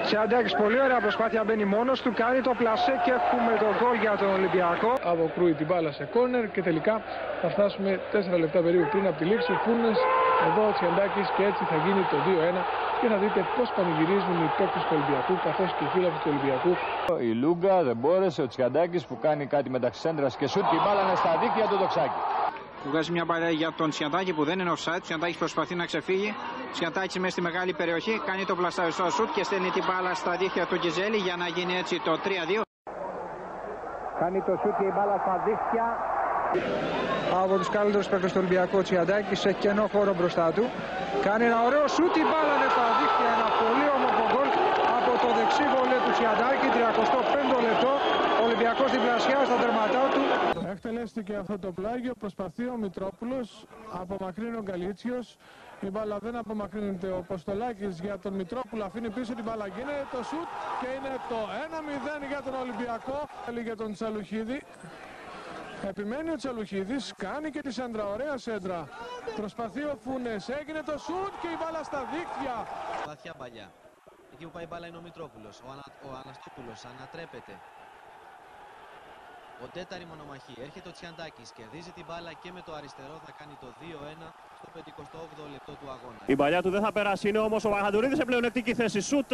Τσιαντάκης, πολύ ωραία προσπάθεια, μπαίνει μόνος του, κάνει το πλασέ και έχουμε το γκολ για τον Ολυμπιακό. Αποκρούει την μπάλα σε κόρνερ και τελικά θα φτάσουμε 4 λεπτά περίπου πριν από τη λήξη. Φούρνες, εδώ ο Τσιαντάκης και έτσι θα γίνει το 2-1 και θα δείτε πώς πανηγυρίζουν οι παίκτες του Ολυμπιακού καθώς και οι φίλοι του Ολυμπιακού. Η Λούγκα δεν μπόρεσε, ο Τσιαντάκης που κάνει κάτι μεταξύ σέντρας και σουτ και η μπάλα είναι στα δίκτυα του Δοξάκη. Βγάζει μια μπάλα για τον Τσιαντάκη που δεν είναι offside. Τσιαντάκης προσπαθεί να ξεφύγει. Τσιαντάκης μέσα στη μεγάλη περιοχή. Κάνει το πλασταριστό σουτ και στέλνει την μπάλα στα δίχτυα του Γκιζέλη για να γίνει έτσι το 3-2. Κάνει το σουτ και η μπάλα στα δίχτυα. Από τους καλύτερους παίκτες του Ολυμπιακού, Τσιαντάκης σε κενό χώρο μπροστά του. Κάνει ένα ωραίο σουτ, η μπάλα είναι στα δίχτυα. Ένα πολύ όμορφο γκολ από το δεξί βολέ του Τσιαντάκη. 35 λεπτό. Ο Ολυμπιακός διπλασιάζει στα τερματά του. Εκτελέστηκε αυτό το πλάγιο, προσπαθεί ο Μητρόπουλος, απομακρύνει ο Γκαλίτσιος. Η μπάλα δεν απομακρύνεται, ο Ποστολάκης για τον Μητρόπουλο αφήνει πίσω την μπάλα, γίνεται το σουτ και είναι το 1-0 για τον Ολυμπιακό. Για τον Τσαλουχίδη, επιμένει ο Τσαλουχίδης, κάνει και τη σέντρα, ωραία σέντρα. Προσπαθεί ο Φούνες, έγινε το σουτ και η μπάλα στα δίκτυα. Βαθιά παλιά, εκεί που πάει η μπάλα είναι ο Μητρόπουλος, ο Αναστόπουλος ανατρέπεται. Ο τέταρη μονομαχή, έρχεται ο Τσιαντάκης, κερδίζει την μπάλα και με το αριστερό θα κάνει το 2-1 στο 58ο λεπτό του αγώνα. Η παλιά του δεν θα περάσει, είναι όμως ο Παχατουρίδης σε πλεονεκτική θέση. Σουτ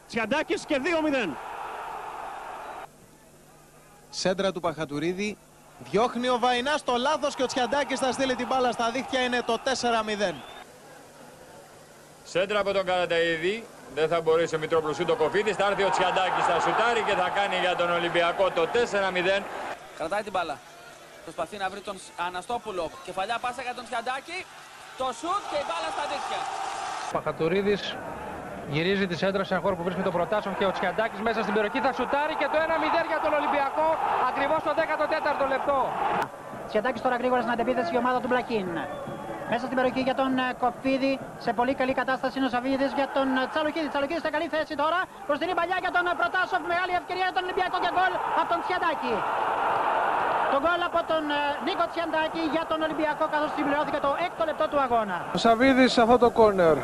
Τσιαντάκης και 2-0. Σέντρα του Παχατουρίδη, διώχνει ο Βαϊνάς το λάθος και ο Τσιαντάκης θα στείλει την μπάλα στα δίχτυα, είναι το 4-0. Σέντρα από τον Καραταΐδη, δεν θα μπορέσει ο Μητρόπουλος ούτε ο Κοφίδης, θα έρθει ο Τσιαντάκης, θα σουτάρει και θα κάνει για τον Ολυμπιακό το 4-0. Κρατάει την μπάλα, προσπαθεί να βρει τον Αναστόπουλο, κεφαλιά πάσα για τον Τσιαντάκη, το σουτ και η μπάλα στα δίχτυα. Παχατουρίδης γυρίζει τη σέντρα σε ένα χώρο που βρίσκεται ο Προτάσοφ και ο Τσιαντάκης μέσα στην περιοχή θα σουτάρει και το 1-0 για τον Ολυμπιακό ακριβώς στο 14ο λεπτό. Τσιαντάκης τώρα γρήγορα στην αντεπίθεση η ομάδα του Μπλακίν. Μέσα στην περιοχή για τον Κοφίδη, σε πολύ καλή κατάσταση είναι ο Σαββίδης για τον Τσαλουχίδη. Τσαλουχίδη σε καλή θέση τώρα, μπροστινή παλιά για τον Προτάσοφ, μεγάλη ευκαιρία για τον Ολυμπιακό και γκολ από τον Τσιαντάκη. Το γκολ από τον Νίκο Τσιαντάκη για τον Ολυμπιακό καθώς συμπληρώθηκε το 6ο λεπτό του αγώνα. Ο Σαββίδης σε αυτό το κόρνερ.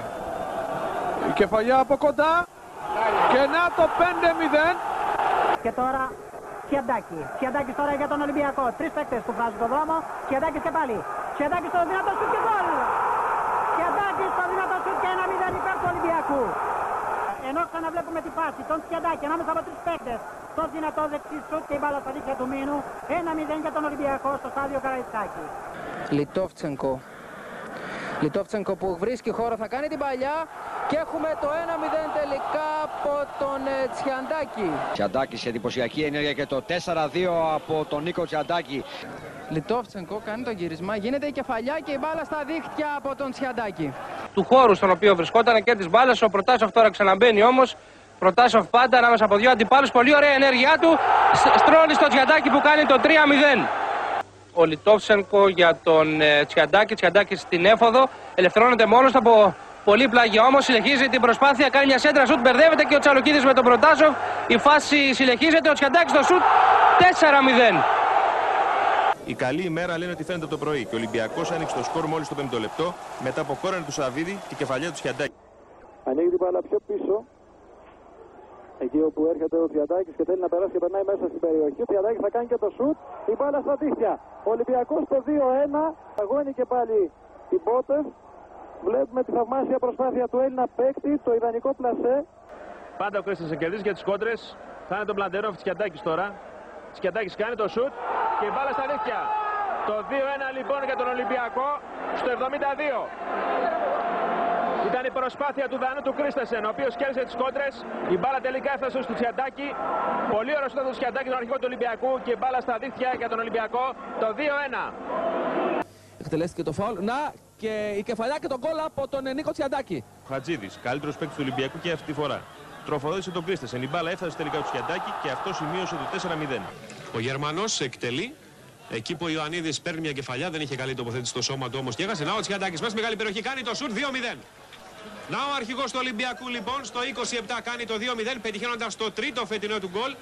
Η κεφαλιά από κοντά και να το 5-0. Και τώρα Τσιαντάκη. Τσιαντάκης τώρα για τον Ολυμπιακό. Τρεις παίκτες που βγάζουν τον δρόμο. Τσιαντάκης και πάλι. Τσιαντάκης στο δυνατό σουτ και γκολ. Τσιαντάκης στο δυνατό σουτ και 1-0 υπέρ του Ολυμπιακού. Ενώ ξαναβλέπουμε τη φάση, τον Τσιαντάκη ανάμεσα από τρεις παίκτες. Στο δυνατό δεξί σουτ και η μπάλα στα δίχτυα του Μήνου. 1-0 για τον Ολυμπιακό στο στάδιο Καραϊσκάκη. Λιτόφτσενκο που βρίσκει χώρο, θα κάνει την παλιά και έχουμε το 1-0 τελικά από τον Τσιαντάκη. Τσιαντάκης, εντυπωσιακή ενέργεια και το 4-2 από τον Νίκο Τσιαντάκη. Λιτόφτσενκο κάνει το γύρισμα, γίνεται η κεφαλιά και η μπάλα στα δίχτυα από τον Τσιαντάκη. Του χώρου στον οποίο βρισκόταν και της μπάλας, ο Προτάσοφ τώρα ξαναμπαίνει όμως. Προτάσοφ πάντα ανάμεσα από δύο αντιπάλους, πολύ ωραία ενέργειά του, στρώνει στο Τσιαντάκη που κάνει το 3-0. Ο Λιτόφτσενκο για τον Τσιαντάκη, Τσιαντάκη στην έφοδο, ελευθερώνεται μόνος του από πολύ πλάγια όμως, συνεχίζει την προσπάθεια, κάνει μια σέντρα σουτ, μπερδεύεται και ο Τσαλοκίδης με τον Προτάσοφ, η φάση συνεχίζεται, ο Τσιαντάκης στο σουτ, 4-0. Η καλή ημέρα λένε ότι φαίνεται το πρωί και ο Ολυμπιακός άνοιξε το σκορ μόλις το 5ο λεπτό μετά από κόρνερ του Σαββίδη και κεφαλιά του Τσιαντάκη. Ανοίγει την μπάλα πιο πίσω. Εκεί όπου έρχεται ο Τσιαντάκης και θέλει να περάσει και περνάει μέσα στην περιοχή. Ο Τσιαντάκης θα κάνει και το σουτ. Η μπάλα στα δίχτυα. Ο Ολυμπιακός το 2-1. Αγώνει και πάλι οι μπότες. Βλέπουμε τη θαυμάσια προσπάθεια του Έλληνα παίκτη. Το ιδανικό πλασέ. Πάντα ο Κρίστας κερδίζει για τις κόντρες. Θα είναι τον Πλαντερόφ Τσιαντάκης τώρα. Τσιαντάκης κάνει το σουτ και η μπάλα στα δίχτυα. Το 2-1 λοιπόν για τον Ολυμπιακό στο 72. Ήταν η προσπάθεια του Δανού του Κρίστασεν, ο οποίος κέρδισε τις κόντρες. Η μπάλα τελικά έφτασε στο Τσιαντάκη. Πολύ ωραίο ήταν το Τσιαντάκη, τον αρχηγό του Ολυμπιακού, και η μπάλα στα δίχτυα για τον Ολυμπιακό. Το 2-1. Εκτελέστηκε το φάουλ. Να και η κεφαλιά και τον γκολ από τον Νίκο Τσιαντάκη. Χατζίδης, καλύτερος παίκτης του Ολυμπιακού και αυτή τη φορά. Τροφοδότησε τον Κρίστασεν. Η μπάλα έφτασε τελικά του Τσιαντάκη και αυτό σημείωσε το 4-0. Ο Γερμανός εκτελεί. Εκεί που ο Ιωαννίδης παίρνει μια κεφαλιά, δεν είχε καλή τοποθέτηση στο σώμα του όμως και έχασε. Να ο Τσιαντάκης μέσα μεγάλη περιοχή κάνει το σουτ 2-0. Να ο αρχηγός του Ολυμπιακού λοιπόν στο 27 κάνει το 2-0 πετυχαίνοντας το τρίτο φετινό του γκολ.